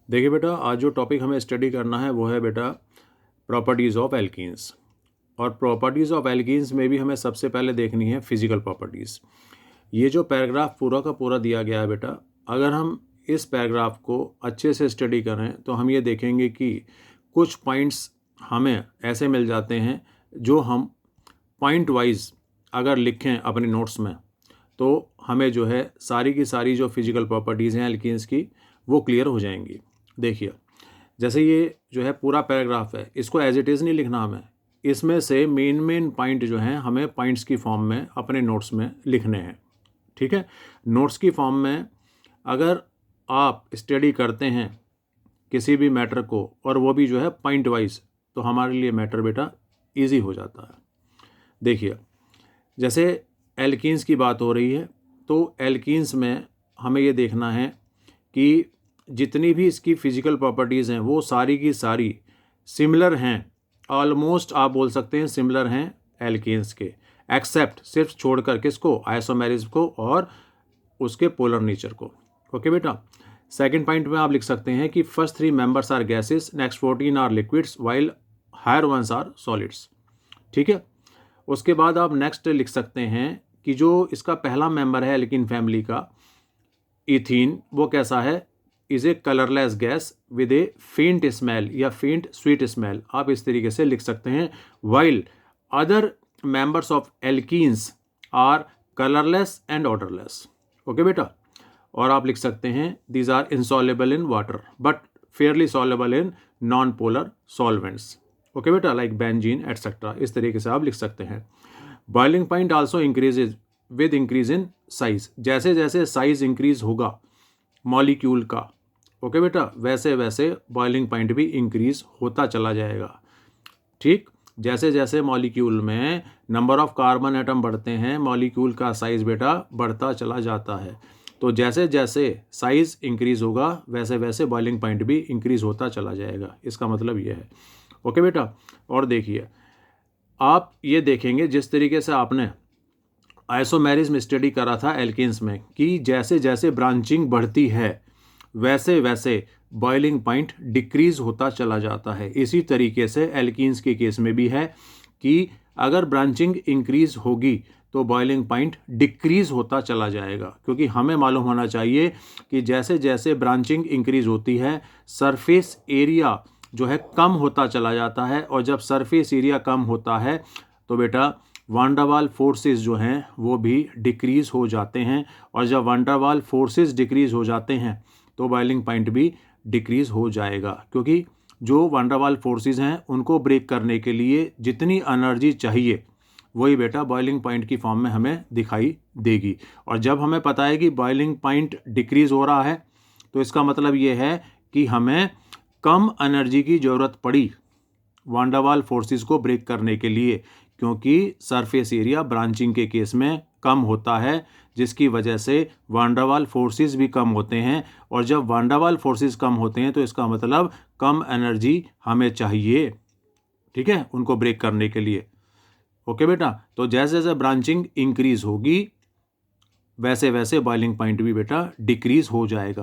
देखिए बेटा, आज जो टॉपिक हमें स्टडी करना है वो है बेटा प्रॉपर्टीज़ ऑफ एल्कीन्स। और प्रॉपर्टीज़ ऑफ एल्कीन्स में भी हमें सबसे पहले देखनी है फिजिकल प्रॉपर्टीज़। ये जो पैराग्राफ पूरा का पूरा दिया गया है बेटा, अगर हम इस पैराग्राफ को अच्छे से स्टडी करें तो हम ये देखेंगे कि कुछ पॉइंट्स हमें ऐसे मिल जाते हैं जो हम पॉइंट वाइज अगर लिखें अपने नोट्स में तो हमें जो है सारी की सारी जो फिजिकल प्रॉपर्टीज़ हैं एल्कीन्स की वो क्लियर हो जाएंगी। देखिए, जैसे ये जो है पूरा पैराग्राफ है, इसको एज इट इज़ नहीं लिखना हमें, इसमें से मेन पॉइंट जो हैं हमें पॉइंट्स की फॉर्म में अपने नोट्स में लिखने हैं। ठीक है, नोट्स की फॉर्म में अगर आप स्टडी करते हैं किसी भी मैटर को और वो भी जो है पॉइंट वाइज, तो हमारे लिए मैटर बेटा ईजी हो जाता है। देखिए, जैसे एल्कीन्स की बात हो रही है तो एल्कीन्स में हमें ये देखना है कि जितनी भी इसकी फिजिकल प्रॉपर्टीज़ हैं वो सारी की सारी सिमिलर हैं, ऑलमोस्ट आप बोल सकते हैं सिमिलर हैं एल्कीन्स के, एक्सेप्ट सिर्फ छोड़कर किसको, आइसोमेरिज्म को और उसके पोलर नेचर को। ओके बेटा, सेकंड पॉइंट में आप लिख सकते हैं कि first 3 members are gases, next 14 are liquids while higher ones are solids. ठीक है, उसके बाद आप नेक्स्ट लिख सकते हैं कि जो इसका पहला मेंबर है एल्कीन फैमिली का, इथीन, वो कैसा है, is a colourless gas with a faint smell या फेंट स्वीट स्मेल, आप इस तरीके से लिख सकते हैं। While other members of alkenes are colourless and odourless. Okay बेटा, और आप लिख सकते हैं these are insoluble in water but fairly soluble in non polar solvents. Okay बेटा, लाइक बेंजीन एटसेट्रा, इस तरीके से आप लिख सकते हैं। Boiling point also increases with increase in size, जैसे जैसे साइज इंक्रीज होगा मॉलिक्यूल का, ओके बेटा, वैसे वैसे बॉइलिंग पॉइंट भी इंक्रीज होता चला जाएगा। ठीक, जैसे जैसे मॉलिक्यूल में नंबर ऑफ कार्बन एटम बढ़ते हैं मॉलिक्यूल का साइज बेटा बढ़ता चला जाता है। तो जैसे जैसे साइज इंक्रीज होगा वैसे वैसे बॉइलिंग पॉइंट भी इंक्रीज होता चला जाएगा, इसका मतलब ये है। ओके बेटा, और देखिए, आप ये देखेंगे जिस तरीके से आपने आइसोमेरिज्म स्टडी करा था एल्कीन्स में कि जैसे जैसे ब्रांचिंग बढ़ती है वैसे वैसे बॉइलिंग पॉइंट डिक्रीज होता चला जाता है। इसी तरीके से एल्कीन्स के केस में भी है कि अगर ब्रांचिंग इंक्रीज होगी तो बॉइलिंग पॉइंट डिक्रीज होता चला जाएगा, क्योंकि हमें मालूम होना चाहिए कि जैसे जैसे ब्रांचिंग इंक्रीज होती है सरफेस एरिया जो है कम होता चला जाता है, और जब सरफेस एरिया कम होता है तो बेटा वान डर वाल फोर्सेस जो हैं वो भी डिक्रीज हो जाते हैं, और जब वान डर वाल फोर्सेस डिक्रीज हो जाते हैं तो बॉइलिंग पॉइंट भी डिक्रीज हो जाएगा, क्योंकि जो वान डर वाल फोर्सेस हैं उनको ब्रेक करने के लिए जितनी एनर्जी चाहिए वही बेटा बॉइलिंग पॉइंट की फॉर्म में हमें दिखाई देगी। और जब हमें पता है कि बॉइलिंग पॉइंट डिक्रीज हो रहा है तो इसका मतलब ये है कि हमें कम एनर्जी की ज़रूरत पड़ी वान डर वाल फोर्सेस को ब्रेक करने के लिए, क्योंकि सरफेस एरिया ब्रांचिंग के केस में कम होता है, जिसकी वजह से वान डर वाल फोर्सेस भी कम होते हैं, और जब वान डर वाल फोर्सेस कम होते हैं तो इसका मतलब कम एनर्जी हमें चाहिए, ठीक है, उनको ब्रेक करने के लिए। ओके बेटा, तो जैसे जैसे ब्रांचिंग इंक्रीज होगी वैसे वैसे बॉइलिंग पॉइंट भी बेटा डिक्रीज हो जाएगा।